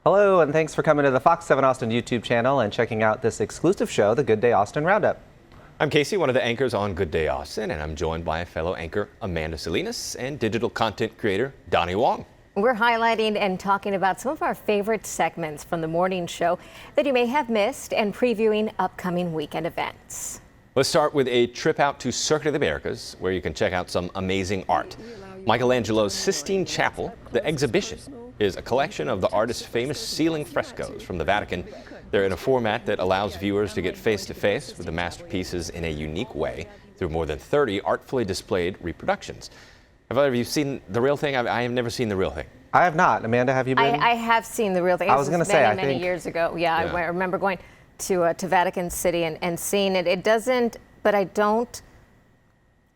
Hello, and thanks for coming to the Fox 7 Austin YouTube channel and checking out this exclusive show, the Good Day Austin Roundup. I'm Casey, one of the anchors on Good Day Austin, and I'm joined by fellow anchor Amanda Salinas and digital content creator Donny Wong. We're highlighting and talking about some of our favorite segments from the morning show that you may have missed and previewing upcoming weekend events. Let's start with a trip out to Circuit of the Americas, where you can check out some amazing art. Michelangelo's Sistine Chapel, the exhibition, is a collection of the artist's famous ceiling frescoes from the Vatican. They're in a format that allows viewers to get face-to-face with the masterpieces in a unique way through more than 30 artfully displayed reproductions. Have either of you seen the real thing? I have never seen the real thing. I have not. Amanda, have you been? I have seen the real thing. I was going to say, many years ago. Yeah, I remember going to Vatican City and seeing it. It doesn't, but I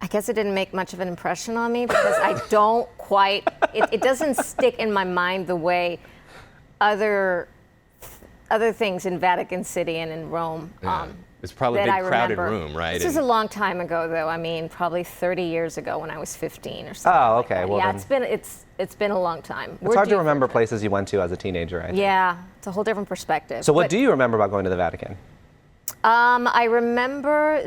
guess it didn't make much of an impression on me because I don't quite, it doesn't stick in my mind the way other things in Vatican City and in Rome. Yeah. It's probably a big crowded room, right? This was a long time ago, though. I mean, probably 30 years ago when I was 15 or something. Oh, okay. Like well, yeah, then it's been a long time. It's hard to remember places you went to as a teenager, I think. Yeah, it's a whole different perspective. So what do you remember about going to the Vatican? I remember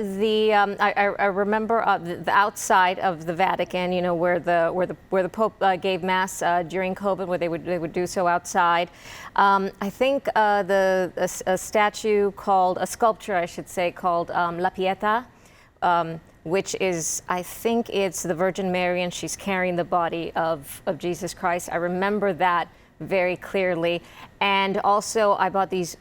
I remember the outside of the Vatican, you know, where the Pope gave mass during COVID, where they would do so outside. I think a sculpture, I should say, called La Pietà, which is, I think it's the Virgin Mary, and she's carrying the body of Jesus Christ. I remember that very clearly, and also I bought these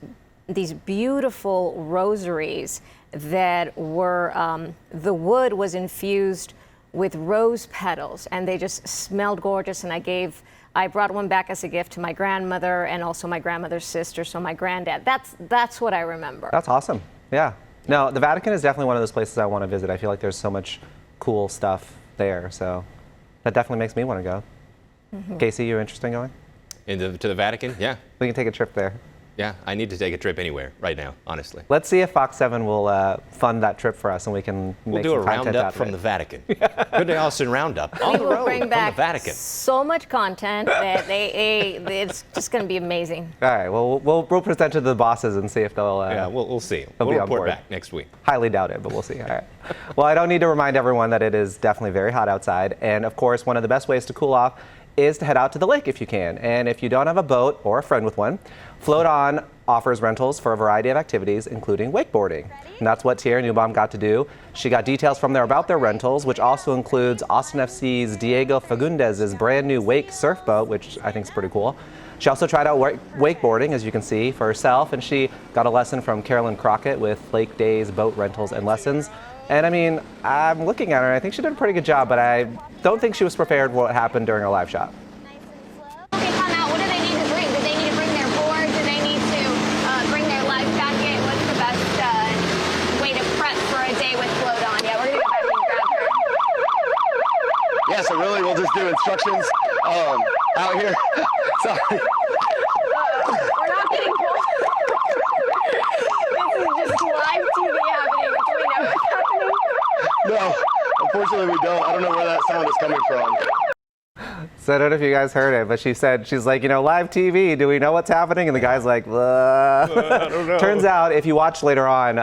beautiful rosaries that were, the wood was infused with rose petals, and they just smelled gorgeous, and I brought one back as a gift to my grandmother and also my grandmother's sister, so my granddad. That's what I remember. That's awesome. Yeah. No, the Vatican is definitely one of those places I want to visit. I feel like there's so much cool stuff there, so that definitely makes me want to go. Mm-hmm. Casey, you're interested in going? To the Vatican? Yeah. We can take a trip there. Yeah, I need to take a trip anywhere right now, honestly. Let's see if Fox 7 will fund that trip for us, and we can make some content out of it. We'll do a roundup from the Vatican. Good Day Austin Roundup on the road bring from back the Vatican. So much content that it's just going to be amazing. All right, well, we'll present it to the bosses and see if they'll. Yeah, we'll see. We'll report back next week. Highly doubt it, but we'll see. All right. Well, I don't need to remind everyone that it is definitely very hot outside, and of course, one of the best ways to cool off is to head out to the lake if you can. And if you don't have a boat or a friend with one, Float On offers rentals for a variety of activities, including wakeboarding. And that's what Tierra Newbaum got to do. She got details from there about their rentals, which also includes Austin FC's Diego Fagundez's brand new wake surf boat, which I think is pretty cool. She also tried out wakeboarding, as you can see, for herself, and she got a lesson from Carolyn Crockett with Lake Days Boat Rentals and Lessons. And I mean, I'm looking at her, and I think she did a pretty good job, but I don't think she was prepared for what happened during her live shot. Okay, time out. What do they need to bring? Do they need to bring their board? Do they need to bring their life jacket? What's the best way to prep for a day with Float On? Yeah, we're going to go back and grab her. Yeah, so really we'll just do instructions out here. Sorry. We're not getting pulled. This is just live TV happening. Do we know what's happening? No, unfortunately we don't. I don't know where that sound is coming from. So I don't know if you guys heard it, but she's like, you know, live TV, do we know what's happening? And the guy's like, I don't know. Turns out, if you watch later on,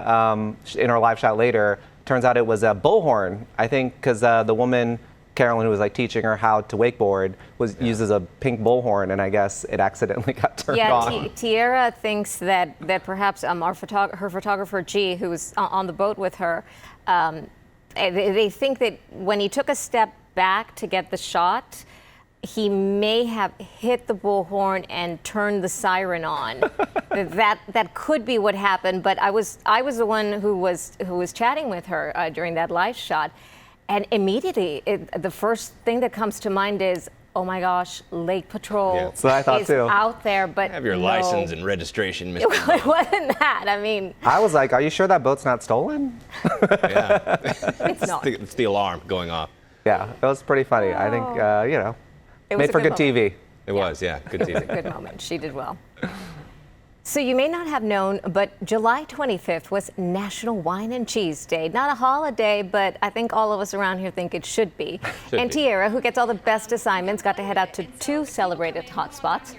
in our live shot later, turns out it was a bullhorn, I think, because the woman, Carolyn, who was like teaching her how to wakeboard, uses a pink bullhorn, and I guess it accidentally got turned on. Yeah, Tierra thinks that perhaps her photographer G, who was on the boat with her, they think that when he took a step back to get the shot, he may have hit the bullhorn and turned the siren on. that could be what happened. But I was the one who was chatting with her during that live shot, and immediately the first thing that comes to mind is, oh my gosh, Lake Patrol So I thought is too. out there, but Have your no. license and registration, Mr. It wasn't that. I mean, I was like, are you sure that boat's not stolen? Yeah. it's not. It's the alarm going off. Yeah, it was pretty funny. I think, you know, It was made a for good moment. TV. It was, yeah, good TV. Good moment. She did well. So you may not have known, but July 25th was National Wine and Cheese Day. Not a holiday, but I think all of us around here think it should be. Should And be. Tierra, who gets all the best assignments, got to head out to two celebrated hotspots.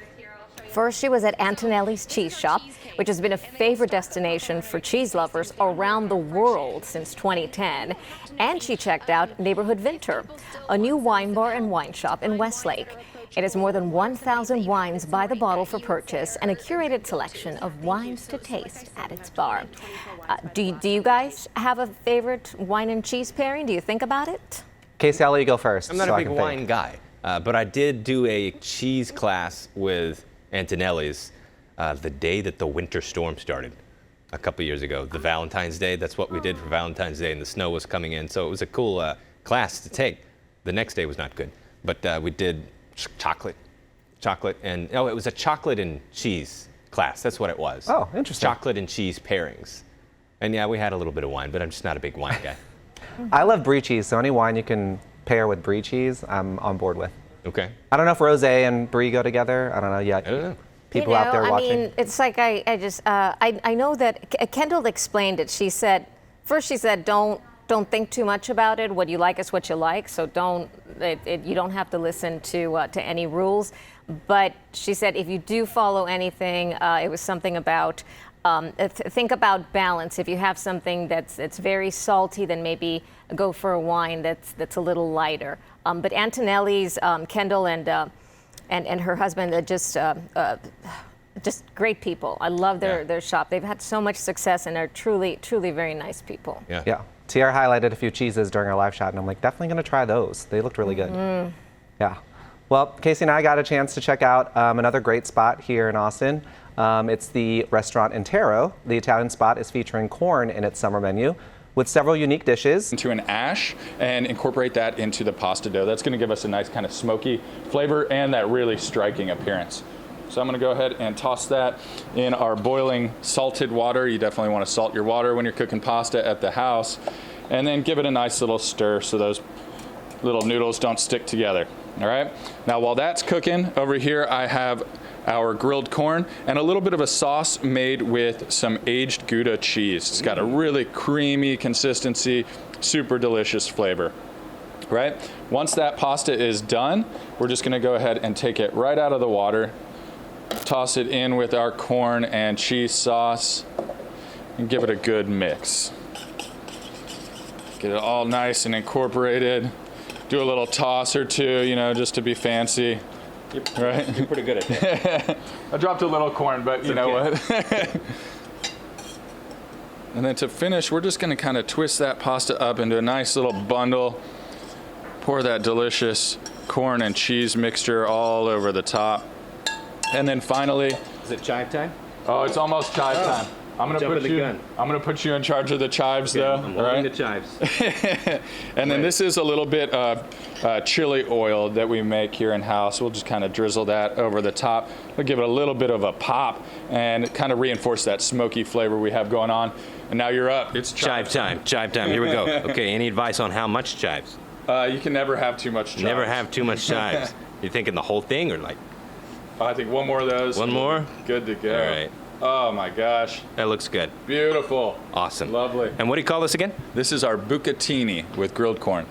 First, she was at Antonelli's Cheese Shop, which has been a favorite destination for cheese lovers around the world since 2010. And she checked out Neighborhood Vinter, a new wine bar and wine shop in Westlake. It has more than 1,000 wines by the bottle for purchase and a curated selection of wines to taste at its bar. Do you guys have a favorite wine and cheese pairing? Do you think about it? Casey, I'll let you go first. I'm not so a I big can wine think. guy, but I did do a cheese class with Antonelli's the day that the winter storm started a couple years ago. The Valentine's Day, that's what we did for Valentine's Day, and the snow was coming in, so it was a cool class to take. The next day was not good, but we did chocolate, and it was a chocolate and cheese class. That's what it was. Oh, interesting. Chocolate and cheese pairings. And yeah, we had a little bit of wine, but I'm just not a big wine guy. I love brie cheese, so any wine you can pair with brie cheese, I'm on board with. Okay. I don't know if rosé and brie go together. I don't know yet. I don't know. People out there watching. I mean, it's like I know that Kendall explained it. She said, don't think too much about it. What you like is what you like. So you don't have to listen to any rules. But she said if you do follow anything, it was something about think about balance. If you have something that's very salty, then maybe go for a wine that's a little lighter. But Antonelli's, Kendall and her husband are just great people. I love their shop. They've had so much success and are truly very nice people. Yeah. Tiara highlighted a few cheeses during our live shot, and I'm like, definitely going to try those. They looked really good. Yeah. Well, Casey and I got a chance to check out another great spot here in Austin. It's the restaurant Intero. The Italian spot is featuring corn in its summer menu with several unique dishes. Into an ash and incorporate that into the pasta dough. That's going to give us a nice kind of smoky flavor and that really striking appearance. So I'm going to go ahead and toss that in our boiling salted water. You definitely want to salt your water when you're cooking pasta at the house. And then give it a nice little stir so those little noodles don't stick together. All right. Now while that's cooking, over here I have our grilled corn and a little bit of a sauce made with some aged Gouda cheese. It's got a really creamy consistency, super delicious flavor. Right? Once that pasta is done, we're just going to go ahead and take it right out of the water. Toss it in with our corn and cheese sauce and give it a good mix. Get it all nice and incorporated. Do a little toss or two, just to be fancy. Right? You're pretty good at that. I dropped a little corn, but you know what? And then to finish, we're just going to kind of twist that pasta up into a nice little bundle. Pour that delicious corn and cheese mixture all over the top. And then finally, Is it chive time? oh, it's almost chive time. I'm gonna put you in charge of the chives, though. I'm all holding right? the chives. And then this is a little bit of chili oil that we make here in house. We'll just kind of drizzle that over the top. We'll give it a little bit of a pop and kind of reinforce that smoky flavor we have going on. And now you're up. It's Chive time. Chive time. Here we go. Okay. Any advice on how much chives? You can never have too much chives. Never have too much chives. You thinking the whole thing or like I think one more of those. one more? Good to go. All right. Oh my gosh. That looks good. Beautiful. Awesome. Lovely. And what do you call this again? This is our bucatini with grilled corn.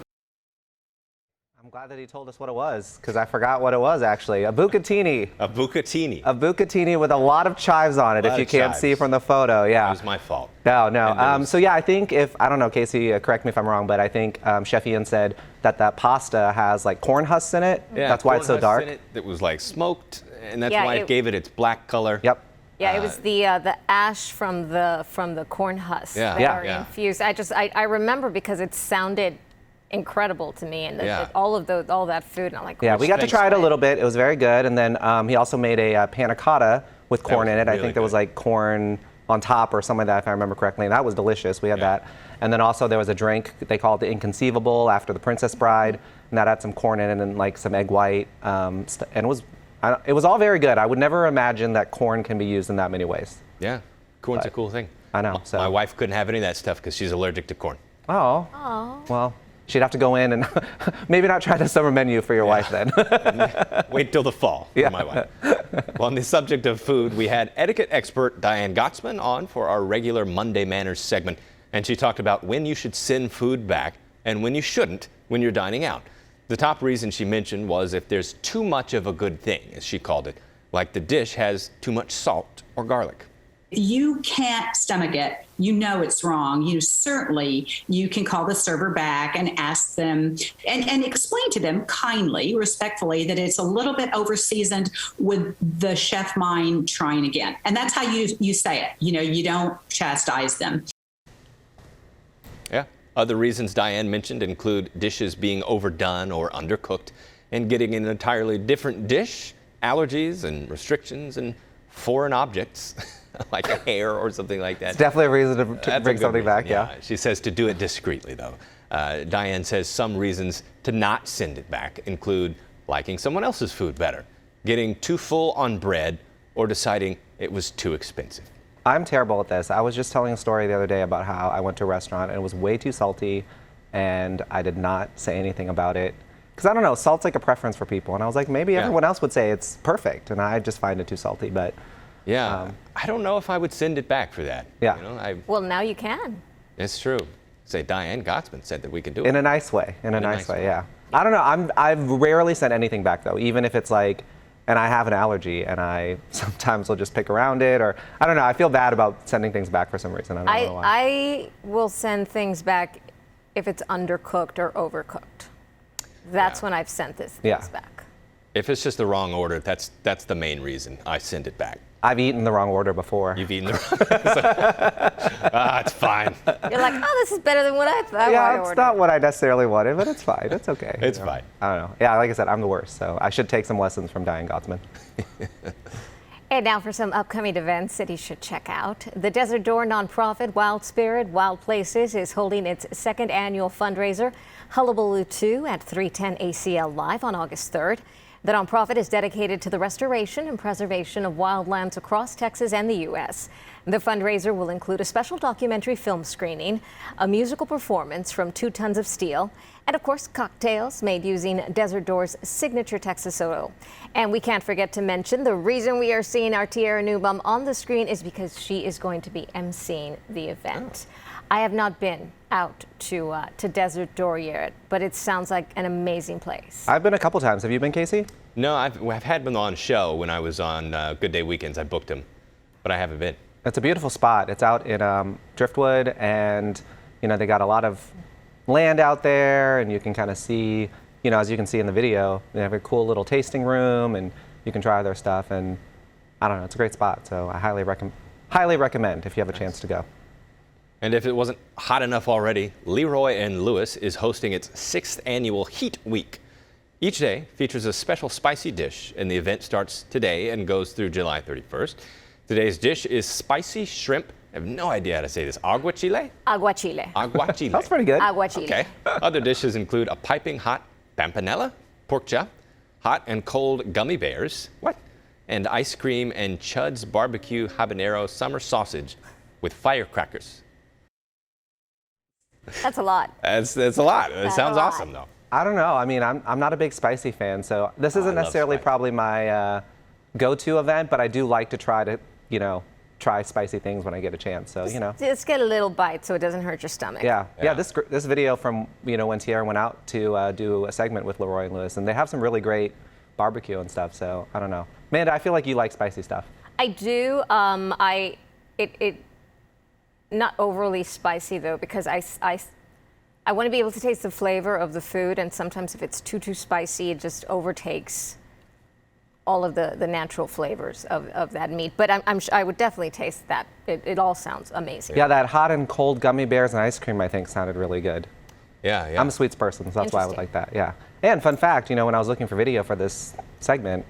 I'm glad that he told us what it was, because I forgot what it was actually. A bucatini. A bucatini. A bucatini with a lot of chives on it, if you can't see from the photo. Yeah. It was my fault. No. So yeah, I think I don't know, Casey, correct me if I'm wrong, but I think Chef Ian said that pasta has like corn husks in it. Yeah, that's why it's so corn husks dark. in it that was like smoked, and that's Yeah, why it gave it its black color. Yep. Yeah, it was the ash from the corn husk Yeah. that Yeah. are Yeah. infused. I remember because it sounded incredible to me, and all that food, and I'm like, Yeah, we got to try it a good. little bit. It was very good. And then he also made a panna cotta with corn was in it. I really think there was good. like corn on top or something like that, if I remember correctly. And that was delicious. We had that. And then also there was a drink they called the Inconceivable after the Princess Bride, and that had some corn in it and like some egg white. And it was all very good. I would never imagine that corn can be used in that many ways. Yeah. Corn's a cool thing. I know. So. My wife couldn't have any of that stuff because she's allergic to corn. Oh. Well, she'd have to go in and maybe not try the summer menu for your wife then. Wait till the fall for my wife. Well, on the subject of food, we had etiquette expert Diane Gottsman on for our regular Monday Manners segment, and she talked about when you should send food back and when you shouldn't when you're dining out. The top reason she mentioned was if there's too much of a good thing, as she called it, like the dish has too much salt or garlic. You can't stomach it. You know it's wrong. You can call the server back and ask them and explain to them kindly, respectfully, that it's a little bit over seasoned. Would the chef mind trying again? And that's how you say it. You don't chastise them. Yeah. Other reasons Diane mentioned include dishes being overdone or undercooked and getting an entirely different dish, allergies and restrictions, and foreign objects. Like a hair or something like that. It's definitely a reason to bring something back, yeah. She says to do it discreetly, though. Diane says some reasons to not send it back include liking someone else's food better, getting too full on bread, or deciding it was too expensive. I'm terrible at this. I was just telling a story the other day about how I went to a restaurant and it was way too salty, and I did not say anything about it. Because I don't know, salt's like a preference for people. And I was like, maybe everyone else would say it's perfect, and I just find it too salty. But yeah, I don't know if I would send it back for that. Yeah. Well, now you can. It's true. Say Diane Gottsman said that we could do it. In a nice way. In a nice way, yeah. I don't know. I've rarely sent anything back, though, even if it's like, and I have an allergy, and I sometimes will just pick around it, or I don't know. I feel bad about sending things back for some reason. I don't know why. I will send things back if it's undercooked or overcooked. That's when I've sent things back. If it's just the wrong order, that's the main reason I send it back. I've eaten the wrong order before. You've eaten the wrong it's fine. You're like, oh, this is better than what I thought. Yeah, it's not what I necessarily wanted, but it's fine. It's okay. It's fine. I don't know. Yeah, like I said, I'm the worst, so I should take some lessons from Diane Gottsman. And now for some upcoming events that you should check out. The Desert Door nonprofit Wild Spirit Wild Places is holding its second annual fundraiser, Hullabaloo 2, at 310 ACL Live on August 3rd. The nonprofit is dedicated to the restoration and preservation of wildlands across Texas and the U.S. The fundraiser will include a special documentary film screening, a musical performance from 2 Tons of Steel, and of course cocktails made using Desert Door's signature Texas oil. And we can't forget to mention the reason we are seeing our Tierra Newbum on the screen is because she is going to be emceeing the event. I have not been out to Desert Door yet, but it sounds like an amazing place. I've been a couple times. Have you been, Casey? No, I've had been on show when I was on Good Day Weekends. I booked him, but I haven't been. It's a beautiful spot. It's out in Driftwood, and they got a lot of land out there, and you can kind of see, as you can see in the video, they have a cool little tasting room, and you can try their stuff. And I don't know, it's a great spot. So I highly recommend if you have a chance to go. And if it wasn't hot enough already, Leroy and Lewis is hosting its 6th annual Heat Week. Each day features a special spicy dish, and the event starts today and goes through July 31st. Today's dish is spicy shrimp. I have no idea how to say this. Aguachile? Aguachile. Aguachile. That's pretty good. Aguachile. Okay. Other dishes include a piping hot pampanella, pork chop, hot and cold gummy bears, and ice cream and Chud's barbecue habanero summer sausage with firecrackers. That's a lot. That's a lot. It sounds awesome, though. I don't know. I mean, I'm not a big spicy fan, so this isn't necessarily probably my go-to event, but I do like to try to, try spicy things when I get a chance. So, Just get a little bite so it doesn't hurt your stomach. Yeah. This video from, when Tierra went out to do a segment with Leroy and Lewis, and they have some really great barbecue and stuff, so I don't know. Amanda, I feel like you like spicy stuff. I do. Not overly spicy though, because I want to be able to taste the flavor of the food, and sometimes if it's too spicy, it just overtakes all of the natural flavors of that meat. But I would definitely taste that. It all sounds amazing. Yeah, that hot and cold gummy bears and ice cream I think sounded really good. Yeah. I'm a sweets person, so that's why I would like that. Yeah. And fun fact, when I was looking for video for this segment,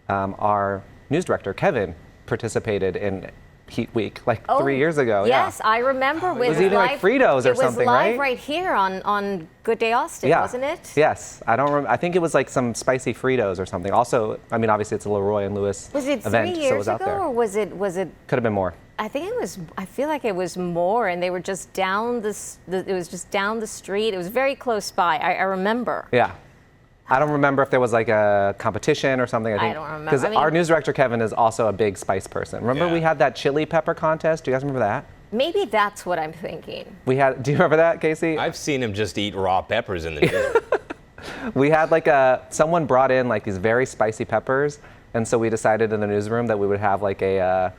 our news director Kevin participated in Heat Week 3 years ago. Yes, I remember. It was eating like Fritos or something, right? It was live right here on Good Day Austin, wasn't it? Yes. I don't remember. I think it was like some spicy Fritos or something. Also, I mean, obviously it's a Leroy and Lewis event. Was it 3 years so it was out ago, there. or was it? Could have been more. I think it was. I feel like it was more, and they were just down it was just down the street. It was very close by. I remember. Yeah. I don't remember if there was like a competition or something. I don't remember. Because our news director, Kevin, is also a big spice person. Remember we had that chili pepper contest? Do you guys remember that? Maybe that's what I'm thinking. Do you remember that, Casey? I've seen him just eat raw peppers in the desert. We had someone brought in like these very spicy peppers, And so we decided in the newsroom that we would have like a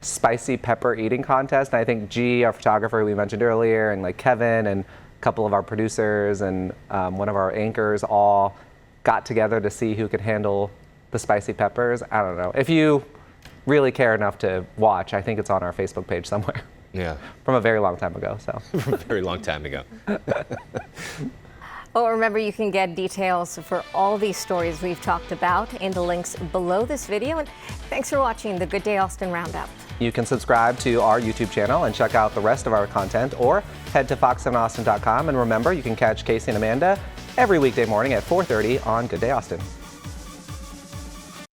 spicy pepper eating contest. And I think G, our photographer we mentioned earlier, and like Kevin and a couple of our producers and one of our anchors all got together to see who could handle the spicy peppers. I don't know. If you really care enough to watch, I think it's on our Facebook page somewhere. Yeah. From a very long time ago. So. From a very long time ago. Oh, remember, you can get details for all these stories we've talked about in the links below this video. And thanks for watching the Good Day Austin Roundup. You can subscribe to our YouTube channel and check out the rest of our content, or head to fox7austin.com. And remember, you can catch Casey and Amanda every weekday morning at 4:30 on Good Day Austin.